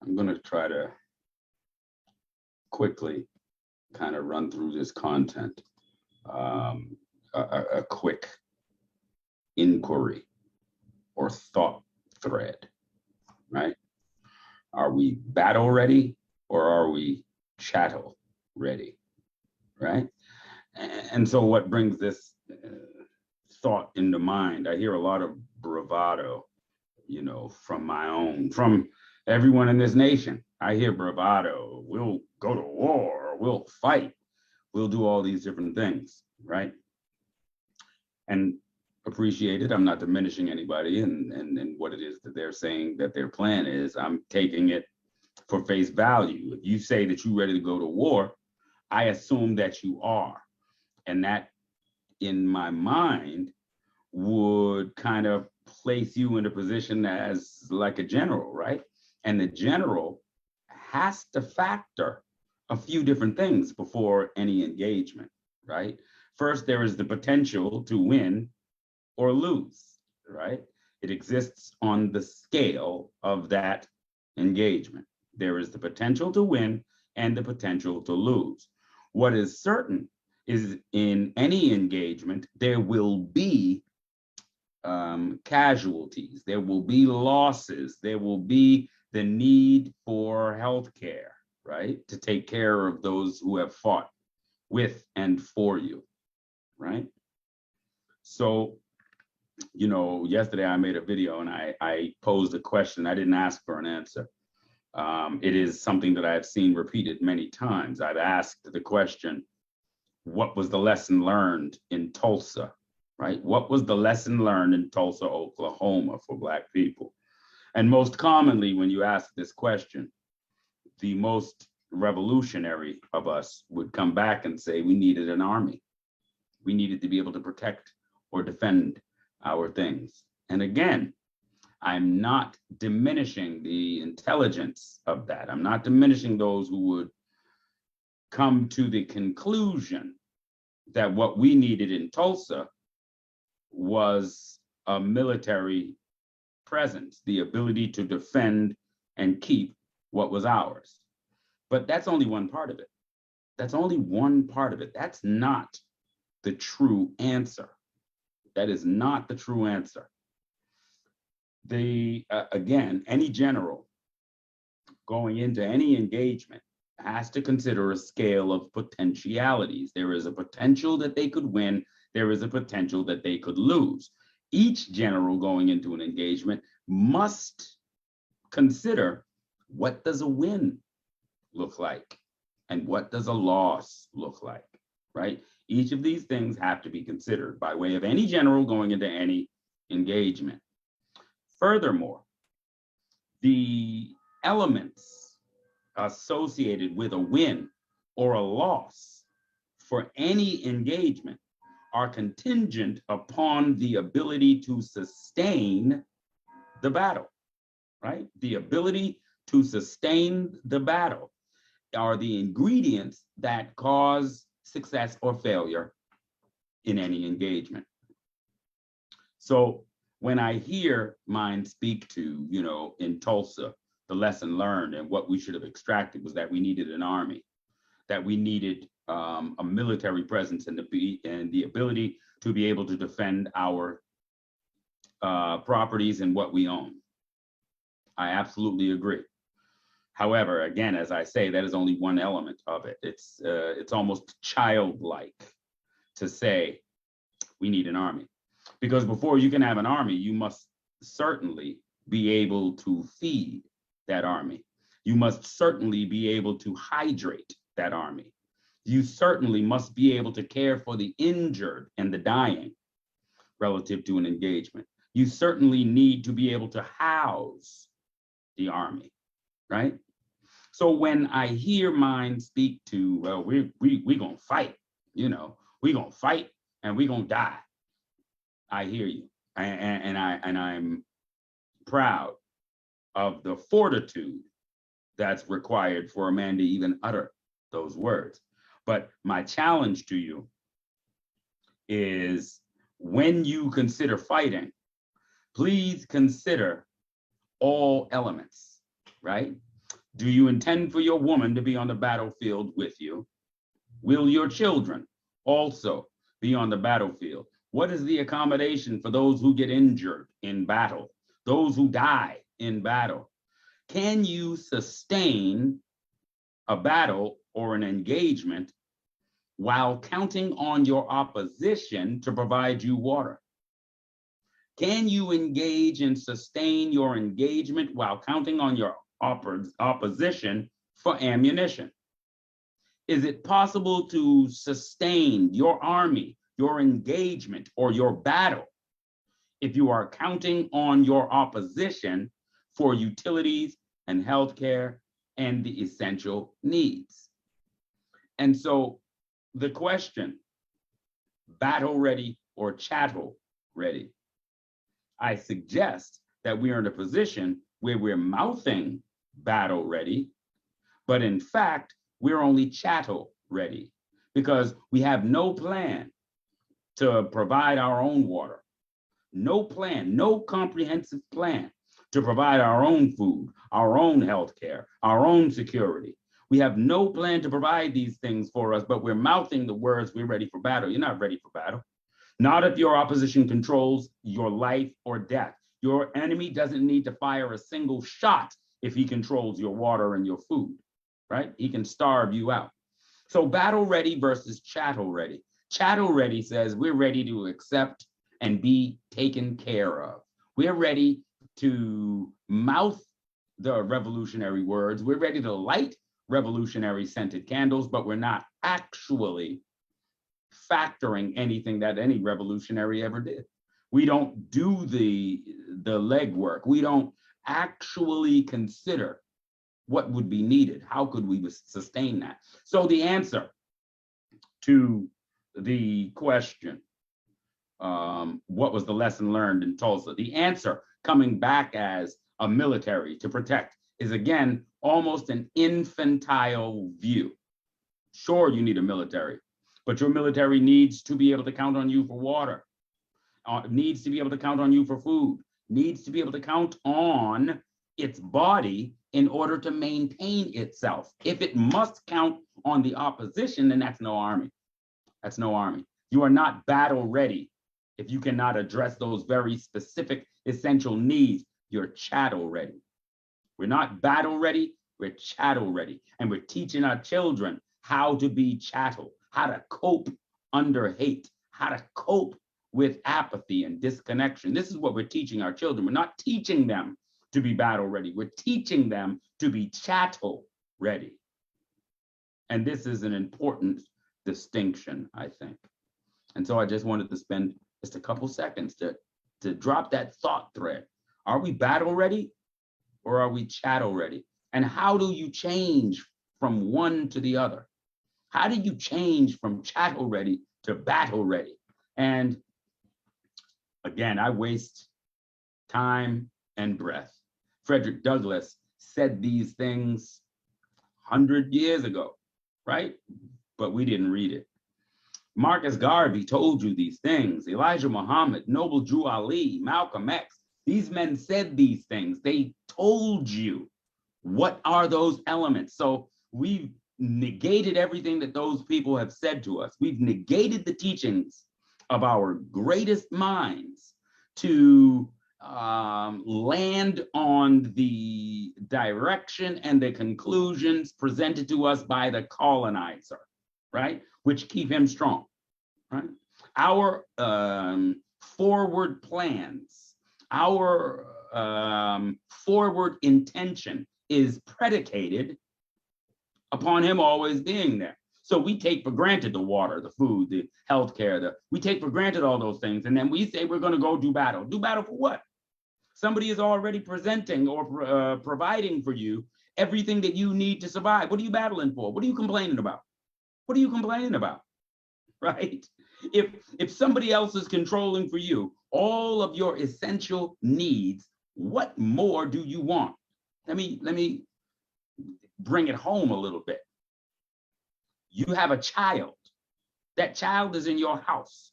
I'm going to try to quickly kind of run through this content. A quick inquiry or thought thread, right? Are we battle ready or are we chattel ready, right? And so what brings this thought into mind? I hear a lot of bravado, from everyone in this nation. I hear bravado. We'll go to war, we'll fight, we'll do all these different things, right? And appreciate it. I'm not diminishing anybody and what it is that they're saying that their plan is. I'm taking it for face value. If you say that you're ready to go to war, I assume that you are. And that, in my mind, would kind of place you in a position as like a general, right? And the general has to factor a few different things before any engagement, right? First, there is the potential to win or lose, right? It exists on the scale of that engagement. There is the potential to win and the potential to lose. What is certain is in any engagement, there will be casualties, there will be losses, there will be the need for health care, right? To take care of those who have fought with and for you, right? So, yesterday I made a video and I posed a question. I didn't ask for an answer. It is something that I've seen repeated many times. I've asked the question, what was the lesson learned in Tulsa, right? What was the lesson learned in Tulsa, Oklahoma for Black people? And most commonly, when you ask this question, the most revolutionary of us would come back and say, we needed an army. We needed to be able to protect or defend our things. And again, I'm not diminishing the intelligence of that. I'm not diminishing those who would come to the conclusion that what we needed in Tulsa was a military presence, the ability to defend and keep what was ours. But that's only one part of it. That's only one part of it. That's not the true answer. That is not the true answer. Again, any general going into any engagement has to consider a scale of potentialities. There is a potential that they could win. There is a potential that they could lose. Each general going into an engagement must consider, what does a win look like? And what does a loss look like, right? Each of these things have to be considered by way of any general going into any engagement. Furthermore, the elements associated with a win or a loss for any engagement are contingent upon the ability to sustain the battle, right? The ability to sustain the battle are the ingredients that cause success or failure in any engagement. So when I hear mine speak to, in Tulsa, the lesson learned and what we should have extracted was that we needed an army, that we needed a military presence and the ability to be able to defend our properties and what we own. I absolutely agree. However, again, as I say, that is only one element of it. It's almost childlike to say we need an army, because before you can have an army, you must certainly be able to feed that army. You must certainly be able to hydrate that army. You certainly must be able to care for the injured and the dying relative to an engagement. You certainly need to be able to house the army, right? So when I hear mine speak to, well, we're gonna fight, we're gonna fight and we're gonna die. I hear you, and I'm proud of the fortitude that's required for a man to even utter those words. But my challenge to you is, when you consider fighting, please consider all elements, right? Do you intend for your woman to be on the battlefield with you? Will your children also be on the battlefield? What is the accommodation for those who get injured in battle, those who die in battle? Can you sustain a battle or an engagement while counting on your opposition to provide you water? Can you engage and sustain your engagement while counting on your opposition for ammunition? Is it possible to sustain your army, your engagement, or your battle if you are counting on your opposition for utilities and healthcare and the essential needs? And so the question, battle ready or chattel ready? I suggest that we are in a position where we're mouthing battle ready, but in fact, we're only chattel ready because we have no plan to provide our own water, no plan, no comprehensive plan to provide our own food, our own healthcare, our own security. We have no plan to provide these things for us, but we're mouthing the words, we're ready for battle. You're not ready for battle. Not if your opposition controls your life or death. Your enemy doesn't need to fire a single shot if he controls your water and your food, right? He can starve you out. So battle ready versus chattel ready. Chattel ready says we're ready to accept and be taken care of. We're ready to mouth the revolutionary words. We're ready to light revolutionary scented candles, but we're not actually factoring anything that any revolutionary ever did. We don't do the legwork. We don't actually consider what would be needed. How could we sustain that? So the answer to the question, what was the lesson learned in Tulsa? The answer coming back as a military to protect is again almost an infantile view. Sure, you need a military, but your military needs to be able to count on you for water, needs to be able to count on you for food, needs to be able to count on its body in order to maintain itself. If it must count on the opposition, then that's no army. That's no army. You are not battle ready if you cannot address those very specific essential needs. You're chattel ready. We're not battle ready, we're chattel ready. And we're teaching our children how to be chattel, how to cope under hate, how to cope with apathy and disconnection. This is what we're teaching our children. We're not teaching them to be battle ready. We're teaching them to be chattel ready. And this is an important distinction, I think. And so I just wanted to spend just a couple seconds to drop that thought thread. Are we battle ready or are we chattel ready? And how do you change from one to the other? How do you change from chattel ready to battle ready? And again, I waste time and breath. Frederick Douglass said these things 100 years ago, right? But we didn't read it. Marcus Garvey told you these things. Elijah Muhammad, Noble Drew Ali, Malcolm X, these men said these things. They told you what are those elements. So we've negated everything that those people have said to us. We've negated the teachings of our greatest minds to land on the direction and the conclusions presented to us by the colonizer, right? Which keep him strong, right? Our forward plans, our forward intention is predicated upon him always being there. So we take for granted the water, the food, the healthcare, we take for granted all those things. And then we say we're going to go do battle. Do battle for what? Somebody is already presenting or providing for you everything that you need to survive. What are you battling for? What are you complaining about? What are you complaining about? Right? If somebody else is controlling for you all of your essential needs, what more do you want? Let me bring it home a little bit. You have a child. That child is in your house.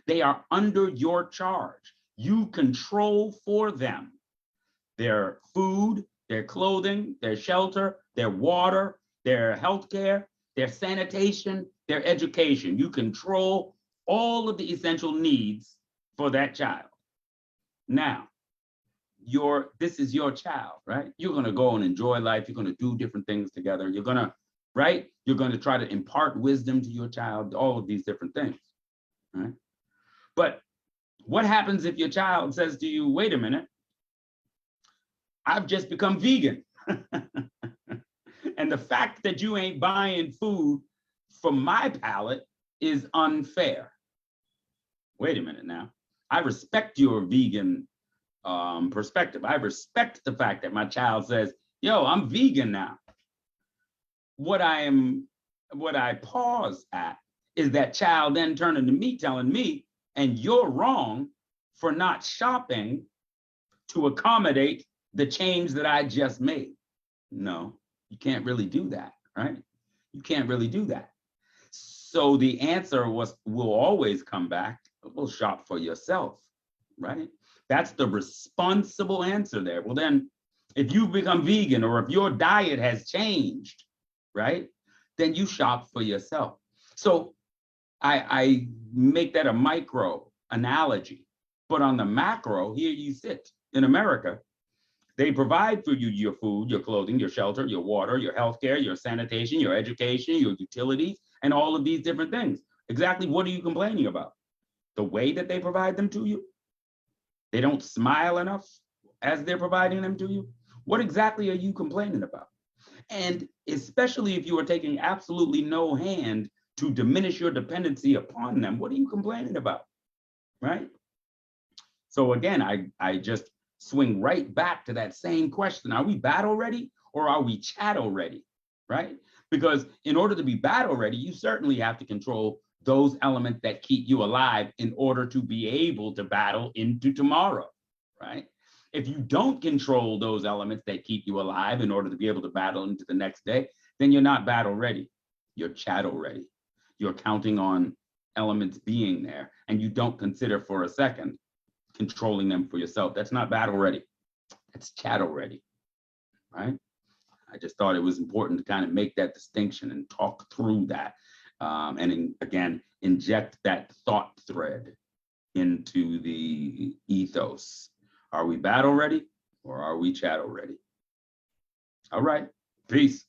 They are under your charge. You control for them their food, their clothing, their shelter, their water, their healthcare, their sanitation, their education. You control all of the essential needs for that child. Now, this is your child, right? You're going to go and enjoy life. You're going to do different things together. You're going to, right? You're going to try to impart wisdom to your child, all of these different things, right? But what happens if your child says to you, wait a minute, I've just become vegan. And the fact that you ain't buying food from my palate is unfair. Wait a minute now. I respect your vegan perspective. I respect the fact that my child says, yo, I'm vegan now. What I pause at is that child then turning to me, telling me, and you're wrong for not shopping to accommodate the change that I just made. No, you can't really do that, right? You can't really do that. So the answer will always come back, well, shop for yourself, right? That's the responsible answer there. Well, then if you become vegan or if your diet has changed, right, then you shop for yourself. So I make that a micro analogy, but on the macro, here you sit in America. They provide for you your food, your clothing, your shelter, your water, your healthcare, your sanitation, your education, your utilities, and all of these different things. Exactly what are you complaining about? The way that they provide them to you? They don't smile enough as they're providing them to you? What exactly are you complaining about? And especially if you are taking absolutely no hand to diminish your dependency upon them, what are you complaining about, right? So again, I just swing right back to that same question. Are we battle ready or are we chattel ready, right? Because in order to be battle ready, you certainly have to control those elements that keep you alive in order to be able to battle into tomorrow, right? If you don't control those elements that keep you alive in order to be able to battle into the next day, then you're not battle ready. You're chattel ready. You're counting on elements being there, and you don't consider for a second controlling them for yourself. That's not battle ready. That's chattel ready, right? I just thought it was important to kind of make that distinction and talk through that. Again, inject that thought thread into the ethos. Are we battle ready or are we chattel ready? All right, peace.